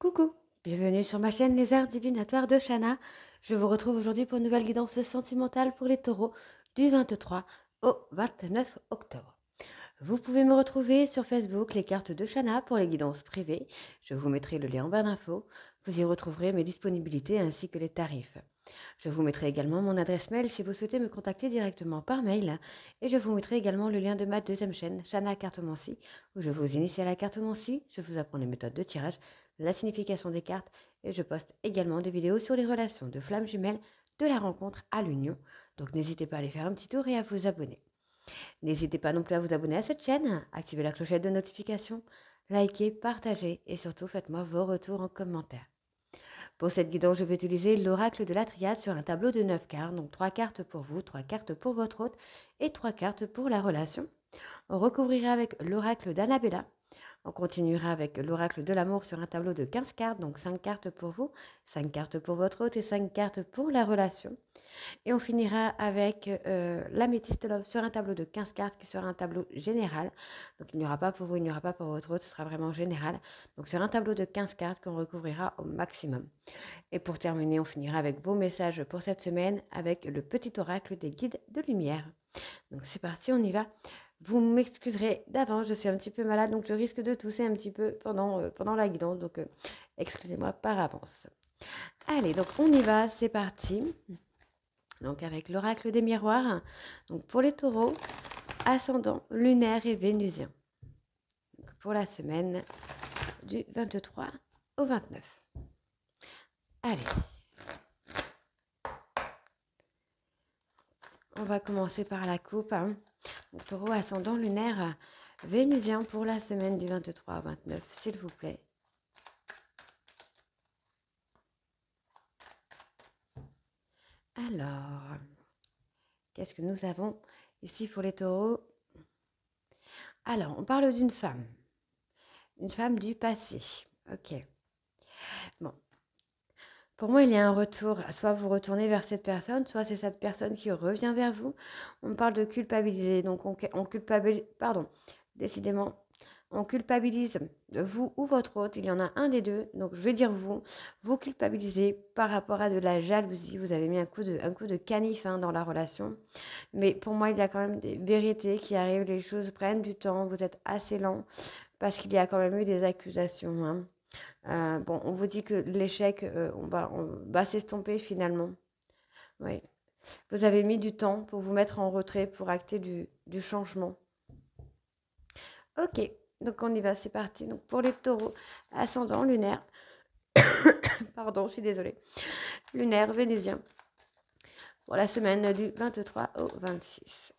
Coucou, bienvenue sur ma chaîne Les Arts Divinatoires de Shana. Je vous retrouve aujourd'hui pour une nouvelle guidance sentimentale pour les taureaux du 23 au 29 octobre. Vous pouvez me retrouver sur Facebook, les cartes de Shana pour les guidances privées. Je vous mettrai le lien en barre d'infos. Vous y retrouverez mes disponibilités ainsi que les tarifs. Je vous mettrai également mon adresse mail si vous souhaitez me contacter directement par mail. Et je vous mettrai également le lien de ma deuxième chaîne, Shana Cartomancie, où je vous initie à la cartomancie, je vous apprends les méthodes de tirage, la signification des cartes, et je poste également des vidéos sur les relations de flammes jumelles, de la rencontre à l'union. Donc n'hésitez pas à aller faire un petit tour et à vous abonner. N'hésitez pas non plus à vous abonner à cette chaîne, activer la clochette de notification, likez, partagez et surtout faites-moi vos retours en commentaire. Pour cette guidance, je vais utiliser l'oracle de la triade sur un tableau de 9 cartes, donc 3 cartes pour vous, 3 cartes pour votre hôte et 3 cartes pour la relation. On recouvrira avec l'oracle d'Annabella. On continuera avec l'oracle de l'amour sur un tableau de 15 cartes, donc 5 cartes pour vous, 5 cartes pour votre hôte et 5 cartes pour la relation. Et on finira avec l'améthyste love sur un tableau de 15 cartes qui sera un tableau général. Donc il n'y aura pas pour vous, il n'y aura pas pour votre autre, ce sera vraiment général. Donc sur un tableau de 15 cartes qu'on recouvrira au maximum. Et pour terminer, on finira avec vos messages pour cette semaine avec le petit oracle des guides de lumière. Donc c'est parti, on y va. Vous m'excuserez d'avance, je suis un petit peu malade, donc je risque de tousser un petit peu pendant la guidance. Donc excusez-moi par avance. Allez, donc on y va, c'est parti. Donc avec l'oracle des miroirs, donc pour les taureaux, ascendant, lunaire et vénusien. Donc pour la semaine du 23 au 29. Allez. On va commencer par la coupe. Donc, taureau, ascendant, lunaire, vénusien pour la semaine du 23 au 29, s'il vous plaît. Alors, qu'est-ce que nous avons ici pour les taureaux? Alors, on parle d'une femme. Une femme du passé. Ok. Bon. Pour moi, il y a un retour. Soit vous retournez vers cette personne, soit c'est cette personne qui revient vers vous. On parle de culpabiliser. Donc, on culpabilise... Pardon. Décidément, on culpabilise vous ou votre hôte. Il y en a un des deux. Donc, je vais dire vous. Vous culpabilisez par rapport à de la jalousie. Vous avez mis un coup de canif dans la relation. Mais pour moi, il y a quand même des vérités qui arrivent. Les choses prennent du temps. Vous êtes assez lent parce qu'il y a quand même eu des accusations. Bon, on vous dit que l'échec, on va s'estomper finalement. Oui. Vous avez mis du temps pour vous mettre en retrait, pour acter du changement. Ok, donc on y va, c'est parti. Donc pour les taureaux, ascendant, lunaire, pardon, je suis désolée, lunaire, vénusien, pour la semaine du 23 au 26.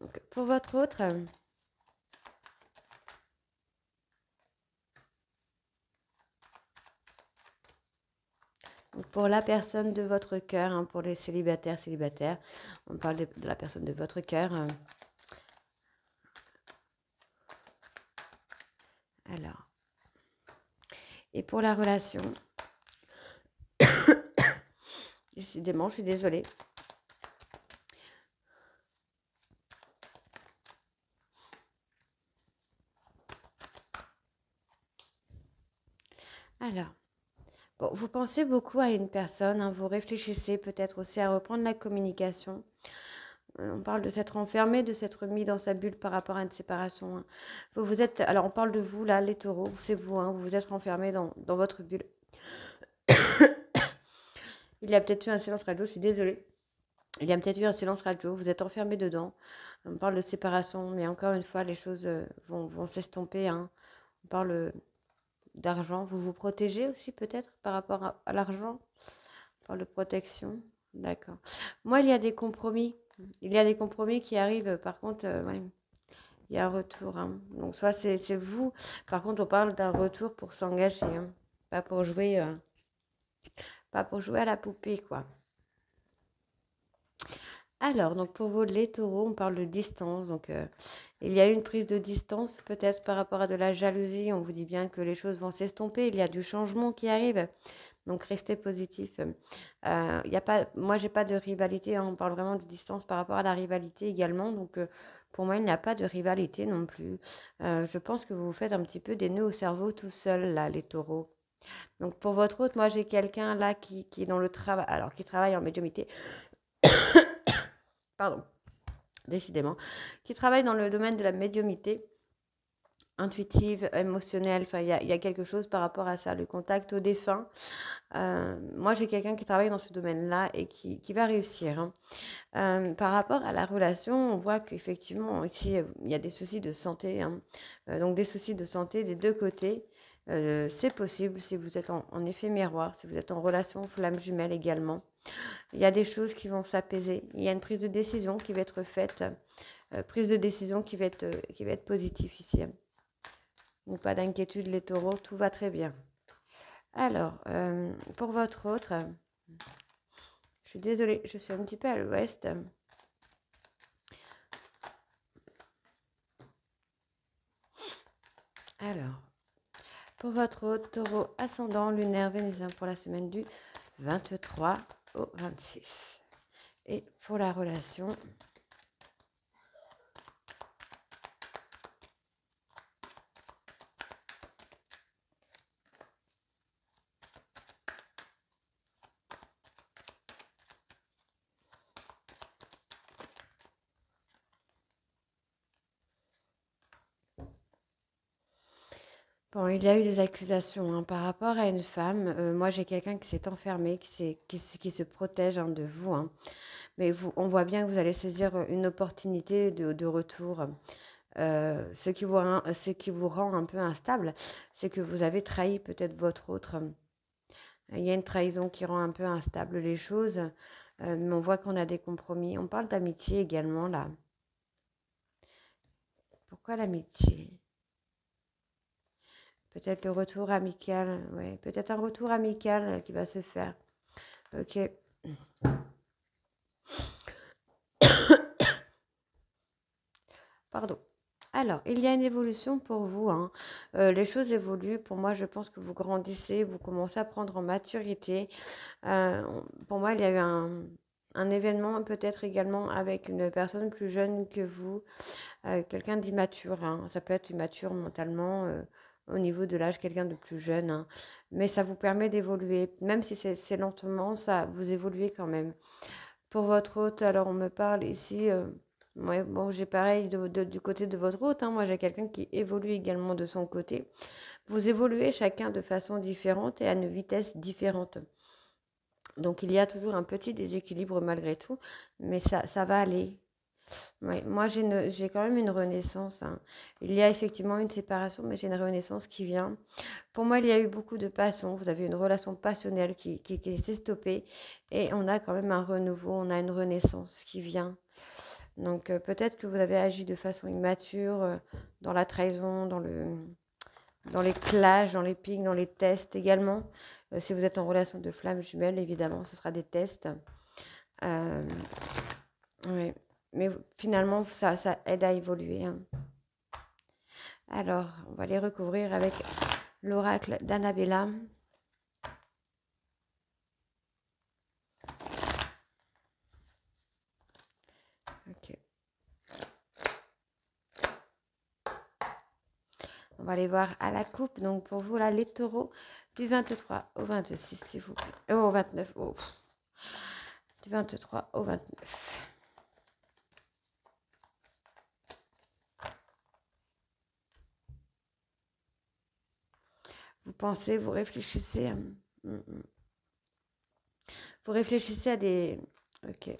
Donc pour votre autre... Pour la personne de votre cœur, pour les célibataires, on parle de la personne de votre cœur. Alors, et pour la relation, décidément, je suis désolée. Alors, bon, vous pensez beaucoup à une personne, vous réfléchissez peut-être aussi à reprendre la communication. On parle de s'être enfermé, de s'être mis dans sa bulle par rapport à une séparation. Vous êtes, alors on parle de vous, là, les taureaux, c'est vous, vous vous êtes enfermé dans votre bulle. Il y a peut-être eu un silence radio, je suis désolée. Il y a peut-être eu un silence radio, vous êtes enfermé dedans. On parle de séparation, mais encore une fois, les choses vont s'estomper. On parle d'argent. Vous vous protégez aussi peut-être par rapport à l'argent? On parle de protection. D'accord. Moi, il y a des compromis. Il y a des compromis qui arrivent. Par contre, ouais, il y a un retour. Donc, soit c'est vous. Par contre, on parle d'un retour pour s'engager. Pas pour jouer à la poupée, quoi. Alors, donc pour vous, les taureaux, on parle de distance. Donc, il y a une prise de distance, peut-être par rapport à de la jalousie. On vous dit bien que les choses vont s'estomper. Il y a du changement qui arrive. Donc restez positif. Y a pas, moi, j'ai pas de rivalité, hein, on parle vraiment de distance par rapport à la rivalité également. Donc pour moi, il n'y a pas de rivalité non plus. Je pense que vous vous faites un petit peu des nœuds au cerveau tout seul, là, les taureaux. Donc pour votre autre, moi j'ai quelqu'un là qui est dans le travail, alors qui travaille en médiumnité, pardon, décidément, qui travaille dans le domaine de la médiumnité intuitive, émotionnelle, enfin il y a quelque chose par rapport à ça, le contact au défunt. Moi j'ai quelqu'un qui travaille dans ce domaine-là et qui va réussir, hein. Par rapport à la relation, on voit qu'effectivement ici il y a des soucis de santé, hein. Donc des soucis de santé des deux côtés. C'est possible si vous êtes en effet miroir, si vous êtes en relation flamme jumelle également. Il y a des choses qui vont s'apaiser. Il y a une prise de décision qui va être faite. Prise de décision qui va être positive ici, hein. Donc pas d'inquiétude les taureaux, tout va très bien. Alors, pour votre autre, je suis désolée, je suis un petit peu à l'ouest. Alors, pour votre autre, taureau ascendant lunaire vénusien pour la semaine du 23 au 26. Et pour la relation, bon, il y a eu des accusations, hein, par rapport à une femme. Moi, j'ai quelqu'un qui s'est enfermé, qui se protège, hein, de vous, hein. Mais vous, on voit bien que vous allez saisir une opportunité de retour. Ce qui vous rend un peu instable, c'est que vous avez trahi peut-être votre autre. Il y a une trahison qui rend un peu instable les choses, mais on voit qu'on a des compromis. On parle d'amitié également là. Pourquoi l'amitié? Peut-être le retour amical, ouais, peut-être un retour amical qui va se faire. Ok. Pardon. Alors, il y a une évolution pour vous, hein. Les choses évoluent. Pour moi, je pense que vous grandissez, vous commencez à prendre en maturité. Pour moi, il y a eu un événement peut-être également avec une personne plus jeune que vous, quelqu'un d'immature, hein. Ça peut être immature mentalement, au niveau de l'âge, quelqu'un de plus jeune, hein. Mais ça vous permet d'évoluer. Même si c'est lentement, ça vous évoluez quand même. Pour votre hôte, alors on me parle ici, ouais, bon, j'ai pareil du côté de votre hôte, hein. Moi, j'ai quelqu'un qui évolue également de son côté. Vous évoluez chacun de façon différente et à une vitesse différente. Donc, il y a toujours un petit déséquilibre malgré tout, mais ça va aller. Ouais, moi, j'ai quand même une renaissance, hein. Il y a effectivement une séparation, mais j'ai une renaissance qui vient. Pour moi, il y a eu beaucoup de passion. Vous avez une relation passionnelle qui s'est stoppée. Et on a quand même un renouveau, on a une renaissance qui vient. Donc, peut-être que vous avez agi de façon immature, dans la trahison, dans les clashs, dans les pics, dans les tests également. Si vous êtes en relation de flamme jumelle, évidemment, ce sera des tests. Euh, oui. Mais finalement, ça aide à évoluer, hein. Alors, on va les recouvrir avec l'oracle d'Annabella. Ok. On va aller voir à la coupe. Donc, pour vous, là, les taureaux du 23 au 26, s'il vous plaît. Au 29. Oh. Du 23 au 29. Vous pensez, vous réfléchissez. Vous réfléchissez à des... Ok.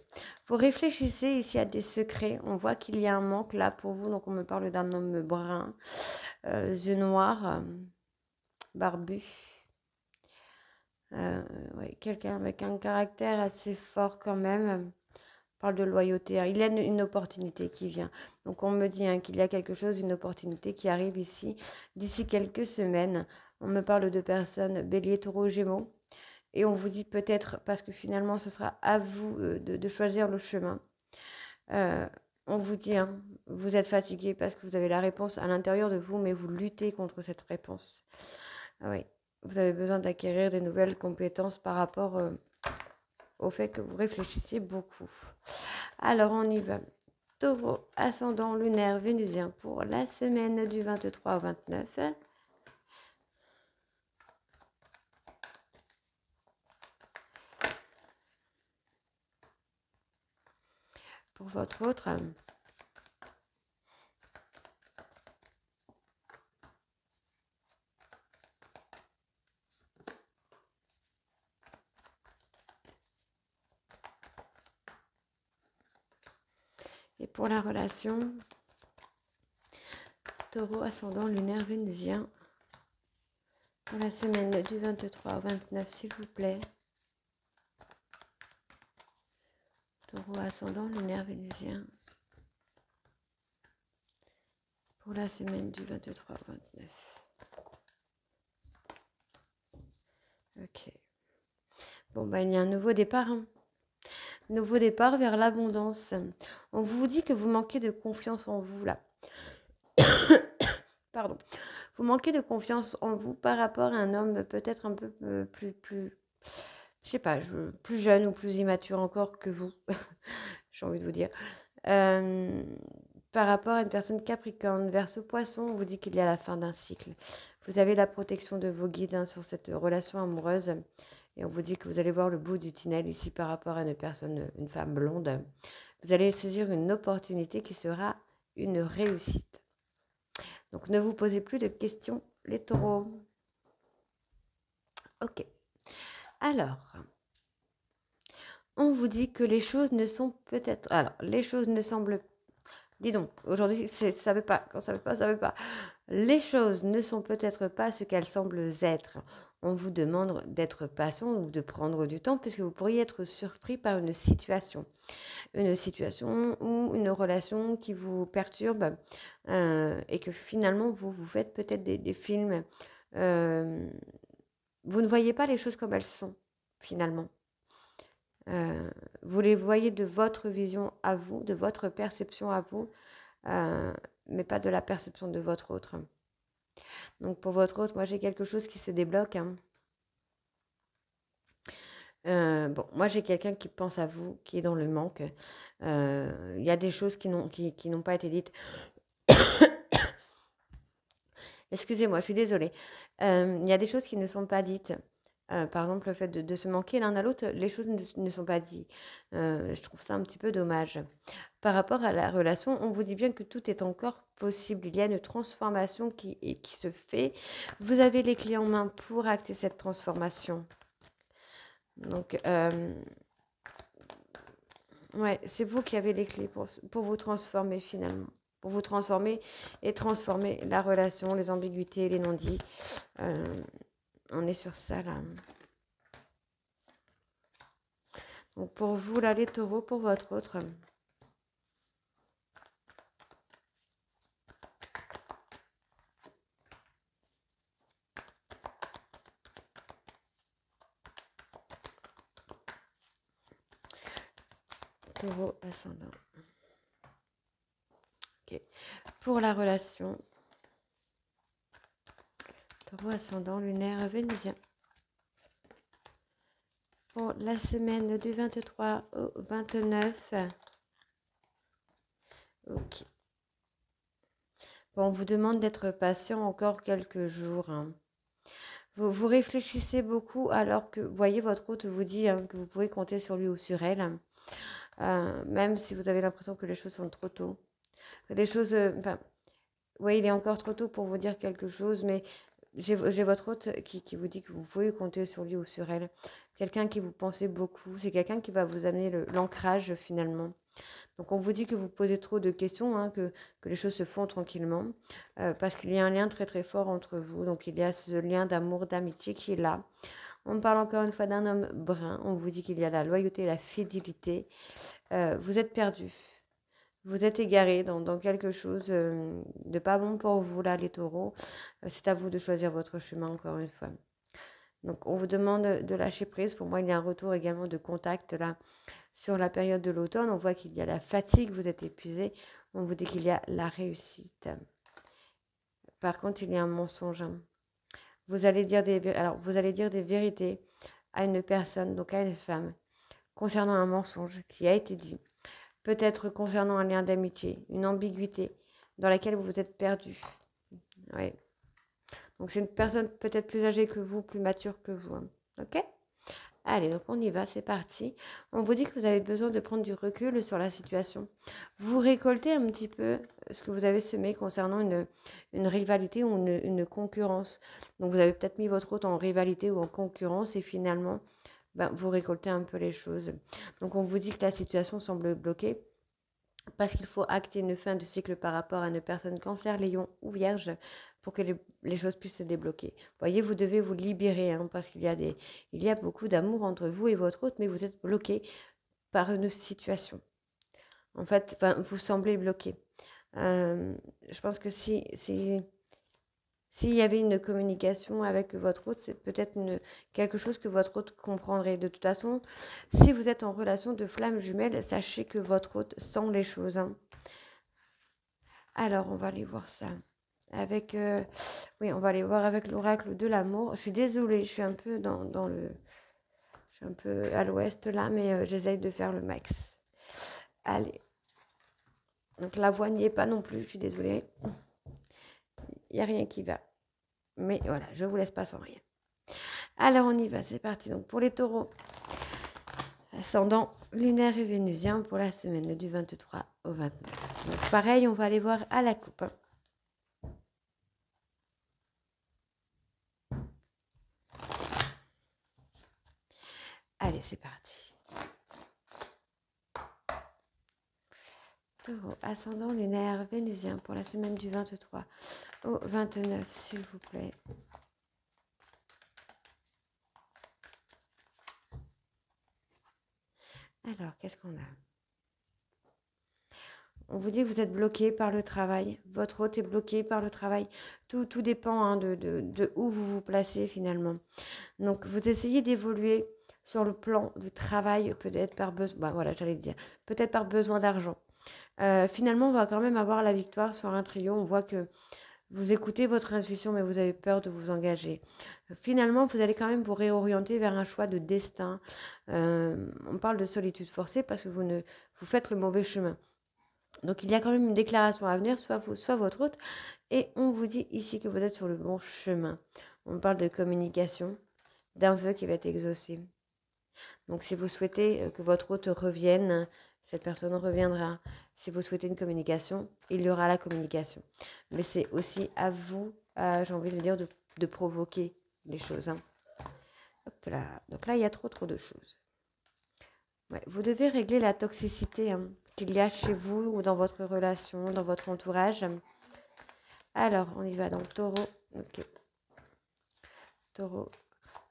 Vous réfléchissez ici à des secrets. On voit qu'il y a un manque là pour vous. Donc, on me parle d'un homme brun, yeux noirs, barbu. Ouais, quelqu'un avec un caractère assez fort quand même. On parle de loyauté, hein. Il y a une opportunité qui vient. Donc, on me dit, hein, qu'il y a quelque chose, une opportunité qui arrive ici, d'ici quelques semaines. On me parle de personnes bélier, taureau, gémeaux. Et on vous dit peut-être, parce que finalement, ce sera à vous de choisir le chemin. Euh, on vous dit, hein, vous êtes fatigué parce que vous avez la réponse à l'intérieur de vous, mais vous luttez contre cette réponse. Oui. vous avez besoin d'acquérir des nouvelles compétences par rapport au fait que vous réfléchissez beaucoup. Alors, on y va. Taureau, ascendant lunaire vénusien pour la semaine du 23 au 29. Pour votre autre. Et pour la relation, Taureau, ascendant lunaire vénusien pour la semaine du 23 au 29, s'il vous plaît. Taureau, ascendant lunaire vénusien pour la semaine du 23 au 29. Ok. Bon, il y a un nouveau départ. Nouveau départ vers l'abondance. On vous dit que vous manquez de confiance en vous, là. Pardon. Vous manquez de confiance en vous par rapport à un homme peut-être un peu plus je sais pas, plus jeune ou plus immature encore que vous. J'ai envie de vous dire. Par rapport à une personne Capricorne, Verseau, Poisson, on vous dit qu'il y a la fin d'un cycle. Vous avez la protection de vos guides sur cette relation amoureuse. Et on vous dit que vous allez voir le bout du tunnel ici par rapport à une personne, une femme blonde. Vous allez saisir une opportunité qui sera une réussite. Donc ne vous posez plus de questions, les taureaux. Ok. Alors, on vous dit que les choses ne sont peut-être... Alors, les choses ne semblent... Dis donc, aujourd'hui, ça veut pas. Quand ça veut pas, ça veut pas. Les choses ne sont peut-être pas ce qu'elles semblent être. On vous demande d'être patient ou de prendre du temps puisque vous pourriez être surpris par une situation. Une situation ou une relation qui vous perturbe et que finalement vous faites peut-être des films. Vous ne voyez pas les choses comme elles sont finalement. Vous les voyez de votre vision à vous, de votre perception à vous, mais pas de la perception de votre autre. Donc pour votre autre, moi j'ai quelque chose qui se débloque. Bon, moi j'ai quelqu'un qui pense à vous, qui est dans le manque. Il y a des choses qui n'ont pas été dites. Excusez-moi, je suis désolée. Il y a des choses qui ne sont pas dites. Par exemple, le fait de se manquer l'un à l'autre, les choses ne sont pas dites. Je trouve ça un petit peu dommage. Par rapport à la relation, on vous dit bien que tout est encore possible. Il y a une transformation qui se fait. Vous avez les clés en main pour acter cette transformation. Donc, ouais, c'est vous qui avez les clés pour vous transformer finalement. Pour vous transformer et transformer la relation, les ambiguïtés, les non-dits. On est sur ça là. Donc pour vous là les taureaux, pour votre autre. Taureau ascendant. Ok. Pour la relation. Taureau ascendant lunaire vénusien. Pour la semaine du 23 au 29. Ok. Bon, on vous demande d'être patient encore quelques jours. Vous réfléchissez beaucoup alors que, vous voyez, votre hôte vous dit que vous pouvez compter sur lui ou sur elle. Même si vous avez l'impression que les choses sont trop tôt. Les choses... oui, il est encore trop tôt pour vous dire quelque chose, mais j'ai votre hôte qui vous dit que vous pouvez compter sur lui ou sur elle. Quelqu'un qui vous pensez beaucoup. C'est quelqu'un qui va vous amener l'ancrage finalement. Donc on vous dit que vous posez trop de questions, que les choses se font tranquillement, parce qu'il y a un lien très très fort entre vous. Donc il y a ce lien d'amour, d'amitié qui est là. On parle encore une fois d'un homme brun. On vous dit qu'il y a la loyauté et la fidélité. Vous êtes perdu. Vous êtes égaré dans quelque chose de pas bon pour vous, là, les taureaux. C'est à vous de choisir votre chemin, encore une fois. Donc, on vous demande de lâcher prise. Pour moi, il y a un retour également de contact, là, sur la période de l'automne. On voit qu'il y a la fatigue, vous êtes épuisé. On vous dit qu'il y a la réussite. Par contre, il y a un mensonge. vous allez dire des vérités à une personne, donc à une femme, concernant un mensonge qui a été dit, peut-être concernant un lien d'amitié, une ambiguïté dans laquelle vous vous êtes perdu. Ouais. Donc c'est une personne peut-être plus âgée que vous, plus mature que vous. Hein. Ok? Allez, donc on y va, c'est parti. On vous dit que vous avez besoin de prendre du recul sur la situation. Vous récoltez un petit peu ce que vous avez semé concernant une rivalité ou une concurrence. Donc vous avez peut-être mis votre hôte en rivalité ou en concurrence et finalement, vous récoltez un peu les choses. Donc on vous dit que la situation semble bloquée parce qu'il faut acter une fin de cycle par rapport à une personne cancer, lion ou vierge pour que les choses puissent se débloquer. Voyez, vous devez vous libérer hein, parce qu'il y a beaucoup d'amour entre vous et votre hôte, mais vous êtes bloqué par une situation. En fait, vous semblez bloqué. Je pense que s'il y avait une communication avec votre hôte, c'est peut-être quelque chose que votre hôte comprendrait. De toute façon, si vous êtes en relation de flamme jumelle, sachez que votre hôte sent les choses. Hein. Alors, on va aller voir ça. On va aller voir avec l'oracle de l'amour. Je suis désolée, je suis un peu je suis un peu à l'ouest là, mais j'essaye de faire le max. Allez. Donc la voix n'y est pas non plus, je suis désolée. Il n'y a rien qui va. Mais voilà, je vous laisse pas sans rien. Alors on y va, c'est parti. Donc pour les taureaux, ascendant lunaire et vénusien pour la semaine du 23 au 29. Donc pareil, on va aller voir à la coupe. Allez, c'est parti. Taureau, ascendant lunaire vénusien pour la semaine du 23 au 29, s'il vous plaît. Alors, qu'est-ce qu'on a? On vous dit que vous êtes bloqué par le travail. Votre hôte est bloqué par le travail. Tout dépend hein, de où vous vous placez finalement. Donc, vous essayez d'évoluer sur le plan du travail, peut-être par besoin, peut-être par besoin d'argent. Finalement, on va quand même avoir la victoire sur un trio. On voit que vous écoutez votre intuition, mais vous avez peur de vous engager. Finalement, vous allez quand même vous réorienter vers un choix de destin. On parle de solitude forcée parce que vous faites le mauvais chemin. Donc, il y a quand même une déclaration à venir, soit vous, soit votre hôte. Et on vous dit ici que vous êtes sur le bon chemin. On parle de communication, d'un vœu qui va être exaucé. Donc, si vous souhaitez que votre hôte revienne, cette personne reviendra. Si vous souhaitez une communication, il y aura la communication. Mais c'est aussi à vous, j'ai envie de dire, de provoquer les choses. Hein. Hop là. Donc là, il y a trop de choses. Ouais, vous devez régler la toxicité hein, qu'il y a chez vous ou dans votre relation, dans votre entourage. Alors, on y va. Donc, taureau. Ok. Taureau.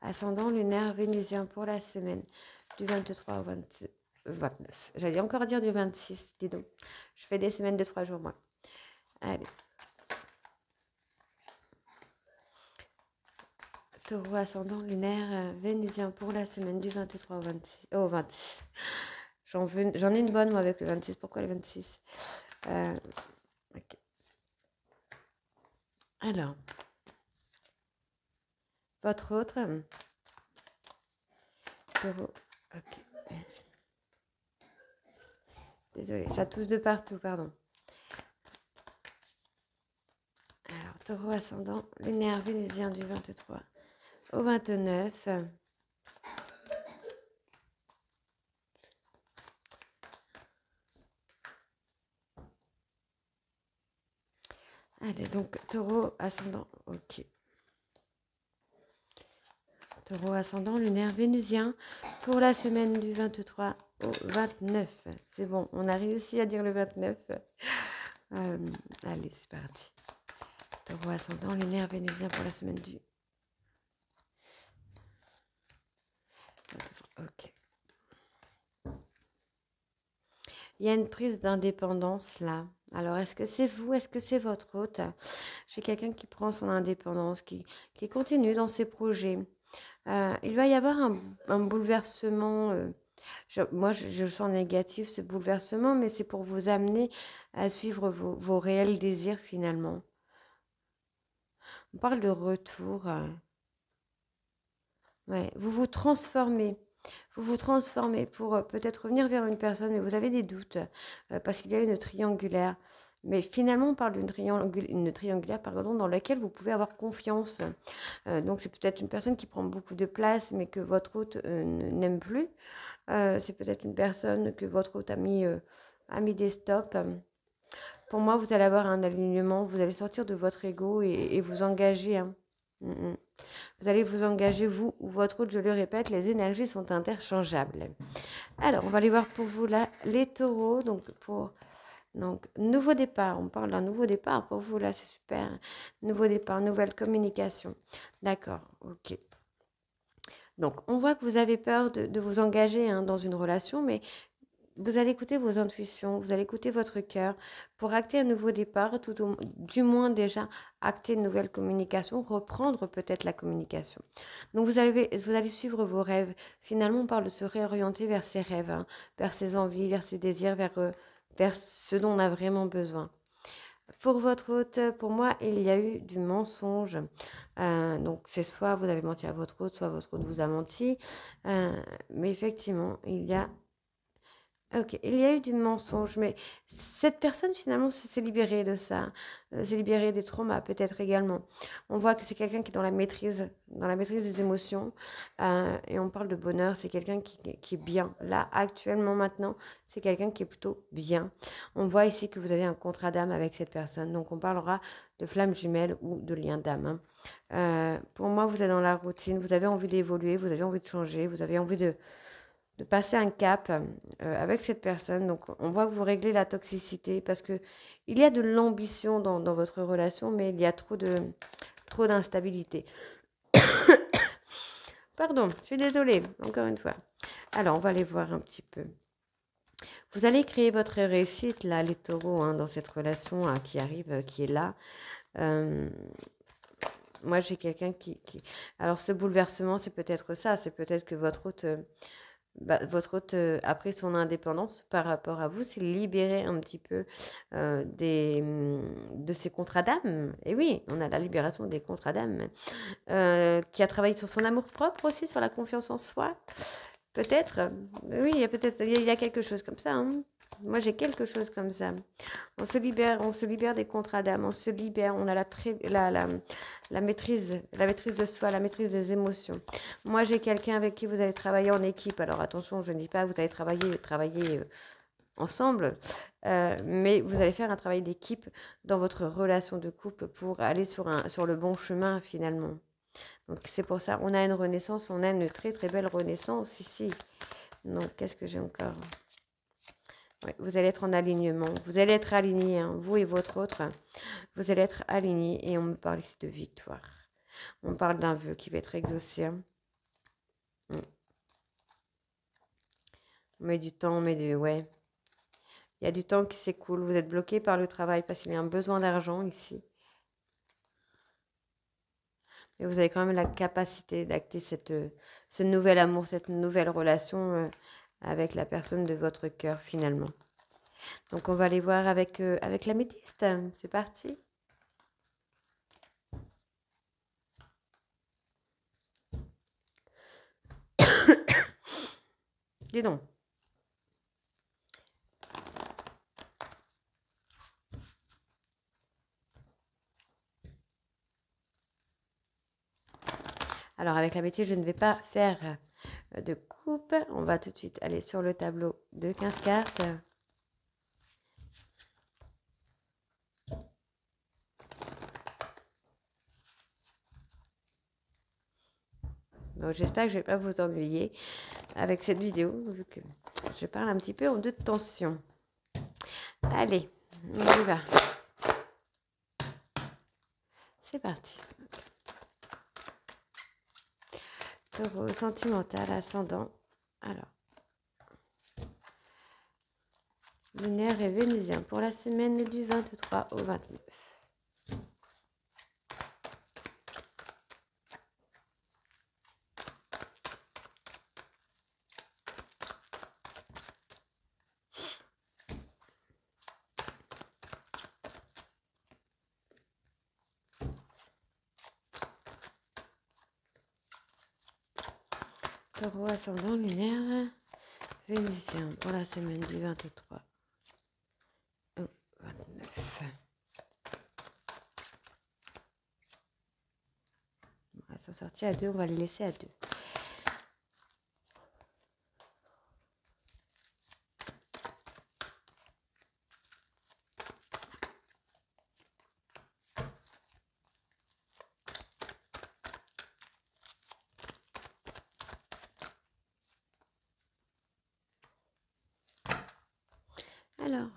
Ascendant lunaire vénusien pour la semaine du 23 au 29. J'allais encore dire du 26, dis donc. Je fais des semaines de 3 jours, moi. Allez. Taureau ascendant lunaire vénusien pour la semaine du 23 au 26. J'en ai une bonne, moi, avec le 26. Pourquoi le 26 okay. Alors, votre autre Taureau. Ok. Désolée, ça tousse de partout, pardon. Alors, taureau ascendant, lunaire vénusien du 23 au 29. Allez, donc, taureau ascendant, ok. Taureau ascendant, lunaire vénusien pour la semaine du 23 au 29. C'est bon, on a réussi à dire le 29. Allez, c'est parti. Taureau ascendant, lunaire vénusien pour la semaine du... Ok. Il y a une prise d'indépendance là. Alors, est-ce que c'est vous? Est-ce que c'est votre hôte? J'ai quelqu'un qui prend son indépendance, qui continue dans ses projets. Il va y avoir un bouleversement. Moi, je sens négatif ce bouleversement, mais c'est pour vous amener à suivre vos réels désirs finalement. On parle de retour. Ouais, vous vous transformez. Vous vous transformez pour peut-être revenir vers une personne, mais vous avez des doutes parce qu'il y a une triangulaire. Mais finalement, on parle une triangulaire pardon, dans laquelle vous pouvez avoir confiance. Donc, c'est peut-être une personne qui prend beaucoup de place, mais que votre hôte n'aime plus. C'est peut-être une personne que votre hôte a mis des stops. Pour moi, vous allez avoir un alignement, vous allez sortir de votre ego et vous engager. Hein. Mm, mm. Vous allez vous engager, vous ou votre hôte, je le répète, les énergies sont interchangeables. Alors, on va aller voir pour vous là, les taureaux. Donc, nouveau départ, on parle d'un nouveau départ pour vous là, c'est super. Nouveau départ, nouvelle communication. D'accord, ok. Donc, on voit que vous avez peur de vous engager hein, dans une relation, mais vous allez écouter vos intuitions, vous allez écouter votre cœur pour acter un nouveau départ, du moins déjà acter une nouvelle communication, reprendre peut-être la communication. Donc vous allez suivre vos rêves. Finalement, on parle de se réorienter vers ses rêves, hein, vers ses envies, vers ses désirs, vers ce dont on a vraiment besoin. Pour votre hôte, pour moi, il y a eu du mensonge. Donc, c'est soit vous avez menti à votre hôte, soit votre hôte vous a menti. Mais effectivement, il y a OK, il y a eu du mensonge, mais cette personne finalement s'est libérée de ça, s'est libérée des traumas peut-être également. On voit que c'est quelqu'un qui est dans la maîtrise des émotions, et on parle de bonheur, c'est quelqu'un qui est bien. Là, actuellement, maintenant, c'est quelqu'un qui est plutôt bien. On voit ici que vous avez un contrat d'âme avec cette personne, donc on parlera de flamme jumelle ou de lien d'âme. Hein. Pour moi, vous êtes dans la routine, vous avez envie d'évoluer, vous avez envie de changer, vous avez envie de passer un cap avec cette personne. Donc, on voit que vous réglez la toxicité parce que il y a de l'ambition dans votre relation, mais il y a trop d'instabilité. Pardon, je suis désolée, encore une fois. Alors, on va aller voir un petit peu. Vous allez créer votre réussite, là, les taureaux, hein, dans cette relation hein, qui arrive, qui est là. Euh, Moi, j'ai quelqu'un Alors, ce bouleversement, c'est peut-être ça. C'est peut-être que votre hôte a pris son indépendance par rapport à vous, s'est libéré un petit peu de ses contrats d'âme. Et oui, on a la libération des contrats d'âme. Qui a travaillé sur son amour propre aussi, sur la confiance en soi. Peut-être. Oui, il y a quelque chose comme ça. Hein. Moi, j'ai quelque chose comme ça. On se libère des contrats d'âme, on se libère, on a la maîtrise de soi, la maîtrise des émotions. Moi, j'ai quelqu'un avec qui vous allez travailler en équipe. Alors attention, je ne dis pas que vous allez travailler ensemble, mais vous allez faire un travail d'équipe dans votre relation de couple pour aller sur le bon chemin finalement. Donc c'est pour ça, on a une renaissance, on a une très très belle renaissance ici. Donc qu'est-ce que j'ai encore? Ouais, vous allez être en alignement, vous allez être alignés, hein, vous et votre autre, vous allez être alignés et on me parle ici de victoire. On parle d'un vœu qui va être exaucé. Hein. On met du temps, ouais. Il y a du temps qui s'écoule, vous êtes bloqué par le travail parce qu'il y a un besoin d'argent ici. Mais vous avez quand même la capacité d'acter ce nouvel amour, cette nouvelle relation avec la personne de votre cœur finalement. Donc on va aller voir avec l'améthyste. C'est parti. Dis donc. Alors avec l'améthyste, je ne vais pas faire de coupe. On va tout de suite aller sur le tableau de 15 cartes. Bon, j'espère que je ne vais pas vous ennuyer avec cette vidéo, vu que je parle un petit peu en deux tensions. Allez, on y va. C'est parti. Taureau sentimental, ascendant. Alors, lunaire et vénusien pour la semaine du 23 au 29. Taureau, ascendant lunaire, Vénusien pour la semaine du 23 au 29. On va s'en sortir à 2, on va le laisser à 2. Alors,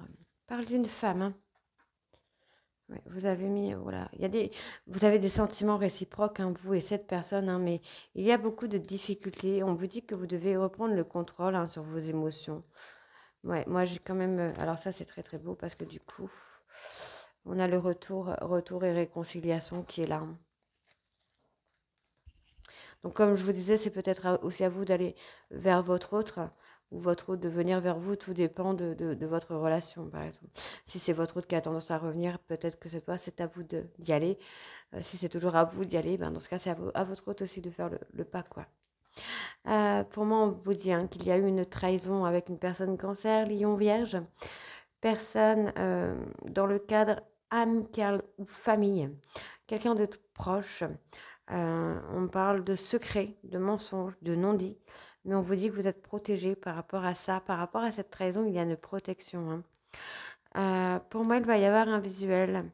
parle d'une femme. Hein. Ouais, vous avez mis, voilà, vous avez des sentiments réciproques, hein, vous et cette personne, hein, mais il y a beaucoup de difficultés. On vous dit que vous devez reprendre le contrôle hein, sur vos émotions. Ouais, moi j'ai quand même, alors ça c'est très très beau parce que du coup, on a le retour et réconciliation qui est là. Hein. Donc comme je vous disais, c'est peut-être aussi à vous d'aller vers votre autre ou votre autre de venir vers vous. Tout dépend de votre relation, par exemple. Si c'est votre autre qui a tendance à revenir, peut-être que cette fois, c'est à vous d'y aller. Si c'est toujours à vous d'y aller, ben, dans ce cas, c'est à votre autre aussi de faire le pas, quoi. Pour moi, on vous dit hein, qu'il y a eu une trahison avec une personne cancer, lion, vierge. Personne dans le cadre amical ou famille. Quelqu'un de tout proche. On parle de secrets, de mensonges, de non-dits, mais on vous dit que vous êtes protégé par rapport à ça, par rapport à cette trahison, il y a une protection. Hein. Pour moi, il va y avoir un visuel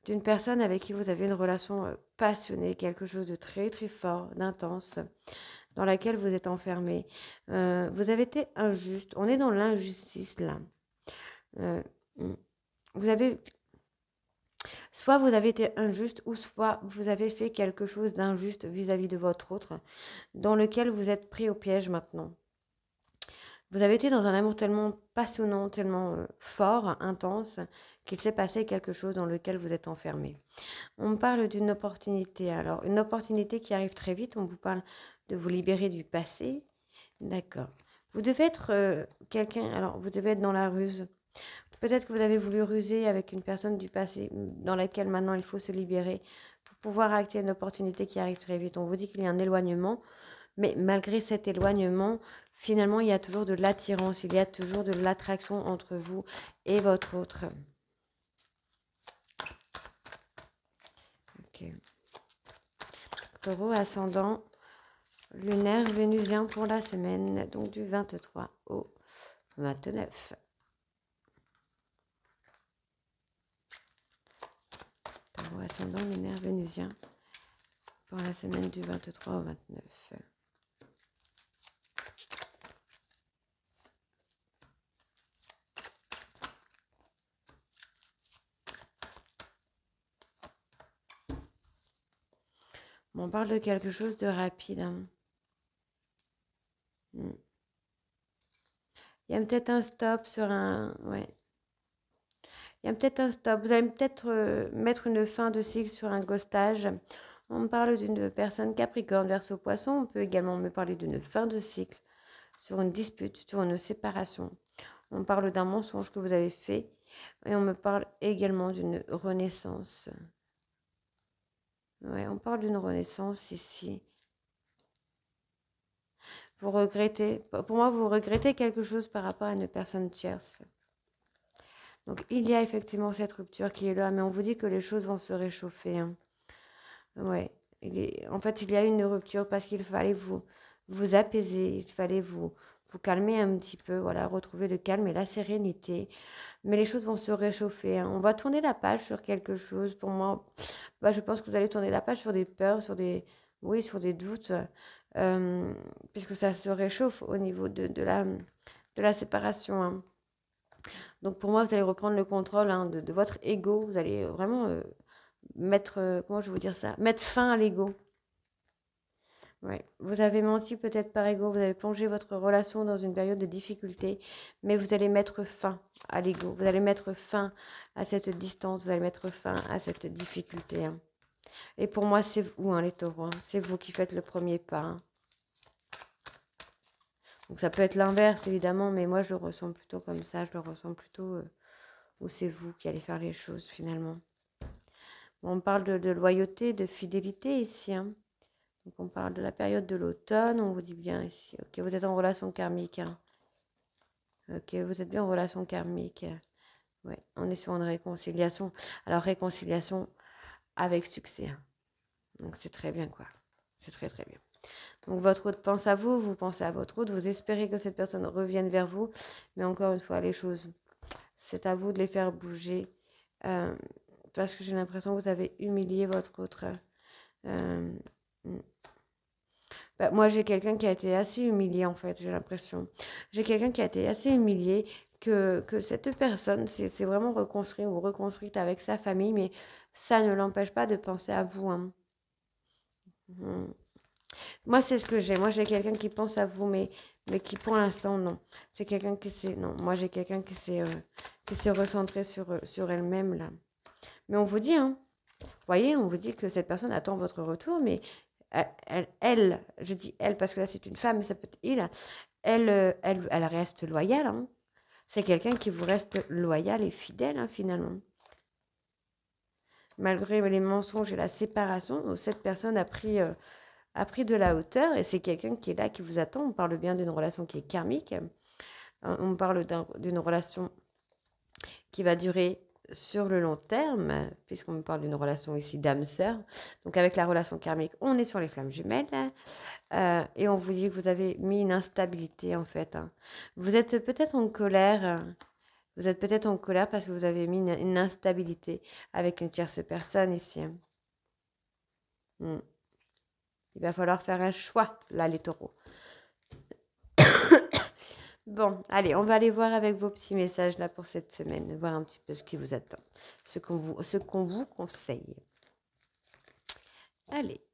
d'une personne avec qui vous avez une relation passionnée, quelque chose de très très fort, d'intense, dans laquelle vous êtes enfermé. Vous avez été injuste, on est dans l'injustice là. Vous avez Soit vous avez été injuste, ou soit vous avez fait quelque chose d'injuste vis-à-vis de votre autre, dans lequel vous êtes pris au piège maintenant. Vous avez été dans un amour tellement passionnant, tellement fort, intense, qu'il s'est passé quelque chose dans lequel vous êtes enfermé. On me parle d'une opportunité. Alors, une opportunité qui arrive très vite, on vous parle de vous libérer du passé. D'accord. Vous devez être quelqu'un, alors vous devez être dans la ruse. Peut-être que vous avez voulu ruser avec une personne du passé dans laquelle maintenant il faut se libérer pour pouvoir acter une opportunité qui arrive très vite. On vous dit qu'il y a un éloignement, mais malgré cet éloignement, finalement, il y a toujours de l'attirance, il y a toujours de l'attraction entre vous et votre autre. Ok. Taureau, ascendant, lunaire, vénusien pour la semaine, donc du 23 au 29. Ascendant lunaire vénusien pour la semaine du 23 au 29. On parle de quelque chose de rapide. Hein. Il y a peut-être un stop sur un... Ouais. Il y a peut-être un stop. Vous allez peut-être mettre une fin de cycle sur un ghostage. On me parle d'une personne Capricorne, Verseau, Poisson. On peut également me parler d'une fin de cycle sur une dispute, sur une séparation. On parle d'un mensonge que vous avez fait. Et on me parle également d'une renaissance. Ouais, on parle d'une renaissance ici. Vous regrettez, pour moi, vous regrettez quelque chose par rapport à une personne tierce. Donc, il y a effectivement cette rupture qui est là, mais on vous dit que les choses vont se réchauffer. Hein. Ouais, en fait, il y a une rupture parce qu'il fallait vous apaiser, il fallait vous calmer un petit peu, voilà, retrouver le calme et la sérénité. Mais les choses vont se réchauffer. Hein. On va tourner la page sur quelque chose. Pour moi, je pense que vous allez tourner la page sur des peurs, sur des doutes, puisque ça se réchauffe au niveau de la séparation. Hein. Donc pour moi, vous allez reprendre le contrôle hein, de votre ego. Vous allez vraiment mettre, comment je vais vous dire ça, mettre fin à l'ego. Ouais. Vous avez menti peut-être par ego, vous avez plongé votre relation dans une période de difficulté, mais vous allez mettre fin à l'ego, vous allez mettre fin à cette distance, vous allez mettre fin à cette difficulté. Hein. Et pour moi, c'est vous, hein, les taureaux, hein. C'est vous qui faites le premier pas. Hein. Donc ça peut être l'inverse, évidemment, mais moi, je le ressens plutôt comme ça, je le ressens plutôt où c'est vous qui allez faire les choses, finalement. Bon, on parle de loyauté, de fidélité ici, hein. Donc on parle de la période de l'automne, on vous dit bien ici. Ok, vous êtes en relation karmique. Hein. Ok, vous êtes bien en relation karmique. Ouais, on est sur une réconciliation. Alors réconciliation avec succès. Hein. Donc c'est très bien quoi. C'est très très bien. Donc votre hôte pense à vous, vous pensez à votre hôte, vous espérez que cette personne revienne vers vous. Mais encore une fois, les choses, c'est à vous de les faire bouger. Parce que j'ai l'impression que vous avez humilié votre autre. Moi, j'ai quelqu'un qui a été assez humilié, en fait, j'ai l'impression. J'ai quelqu'un qui a été assez humilié que cette personne s'est vraiment reconstruite ou reconstruite avec sa famille, mais ça ne l'empêche pas de penser à vous. Hein. Moi, c'est ce que j'ai. Moi, j'ai quelqu'un qui pense à vous, mais qui, pour l'instant, non. C'est quelqu'un qui s'est... Non, moi, j'ai quelqu'un qui s'est recentré sur elle-même, là. Mais on vous dit, hein, vous voyez, on vous dit que cette personne attend votre retour, mais je dis elle parce que là c'est une femme, mais ça peut être elle reste loyale. Hein. C'est quelqu'un qui vous reste loyal et fidèle hein, finalement. Malgré les mensonges et la séparation, cette personne a pris de la hauteur et c'est quelqu'un qui est là, qui vous attend. On parle bien d'une relation qui est karmique. On parle d'une relation qui va durer sur le long terme, puisqu'on me parle d'une relation ici d'âme-sœur. Donc avec la relation karmique, on est sur les flammes jumelles. Et on vous dit que vous avez mis une instabilité en fait. Hein. Vous êtes peut-être en colère. Vous êtes peut-être en colère parce que vous avez mis une instabilité avec une tierce personne ici. Il va falloir faire un choix, là, les taureaux. Bon, allez, on va aller voir avec vos petits messages là pour cette semaine, voir un petit peu ce qui vous attend, ce qu'on vous conseille. Allez.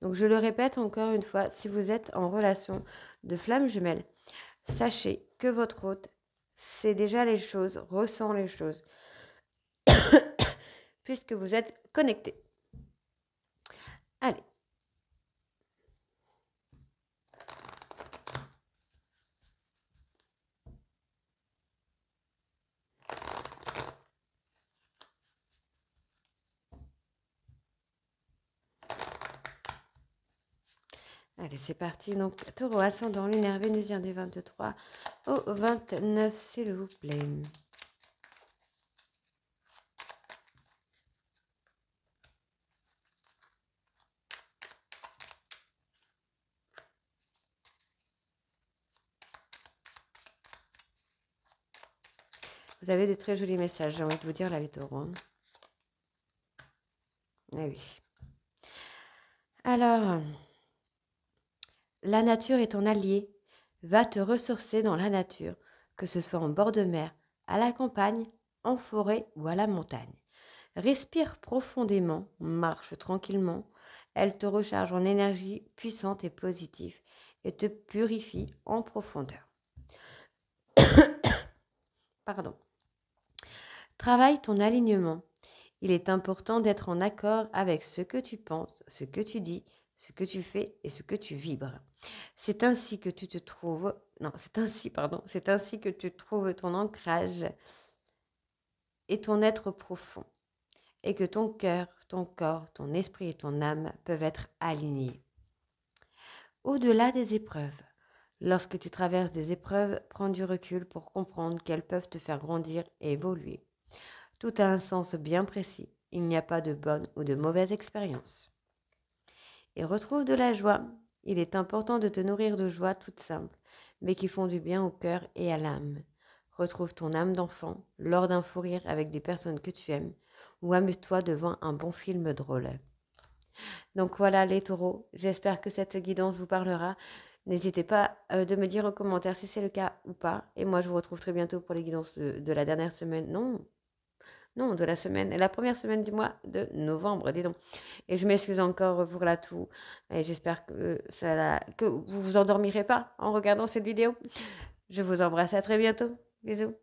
Donc je le répète encore une fois, si vous êtes en relation de flamme jumelle, sachez que votre hôte sait déjà les choses, ressent les choses, puisque vous êtes connecté. Allez. Allez, c'est parti. Donc, taureau ascendant lunaire vénusien du 23 au 29, s'il vous plaît. Vous avez de très jolis messages, j'ai envie de vous dire, là, les taureaux. Hein. Ah oui. Alors, la nature est ton allié. Va te ressourcer dans la nature, que ce soit en bord de mer, à la campagne, en forêt ou à la montagne. Respire profondément, marche tranquillement. Elle te recharge en énergie puissante et positive et te purifie en profondeur. Pardon. Travaille ton alignement. Il est important d'être en accord avec ce que tu penses, ce que tu dis, ce que tu fais et ce que tu vibres. C'est ainsi que tu te trouves... Non, c'est ainsi que tu trouves ton ancrage et ton être profond. Et que ton cœur, ton corps, ton esprit et ton âme peuvent être alignés. Au-delà des épreuves, lorsque tu traverses des épreuves, prends du recul pour comprendre qu'elles peuvent te faire grandir et évoluer. Tout a un sens bien précis. Il n'y a pas de bonne ou de mauvaise expérience. Et retrouve de la joie. Il est important de te nourrir de joie toute simple, mais qui font du bien au cœur et à l'âme. Retrouve ton âme d'enfant lors d'un fou rire avec des personnes que tu aimes ou amuse-toi devant un bon film drôle. Donc voilà les taureaux, j'espère que cette guidance vous parlera. N'hésitez pas de me dire en commentaire si c'est le cas ou pas. Et moi je vous retrouve très bientôt pour les guidances de la dernière semaine. Non, de la semaine, la première semaine du mois de novembre, dis donc. Et je m'excuse encore pour la toux. Et j'espère que vous vous endormirez pas en regardant cette vidéo. Je vous embrasse, à très bientôt. Bisous.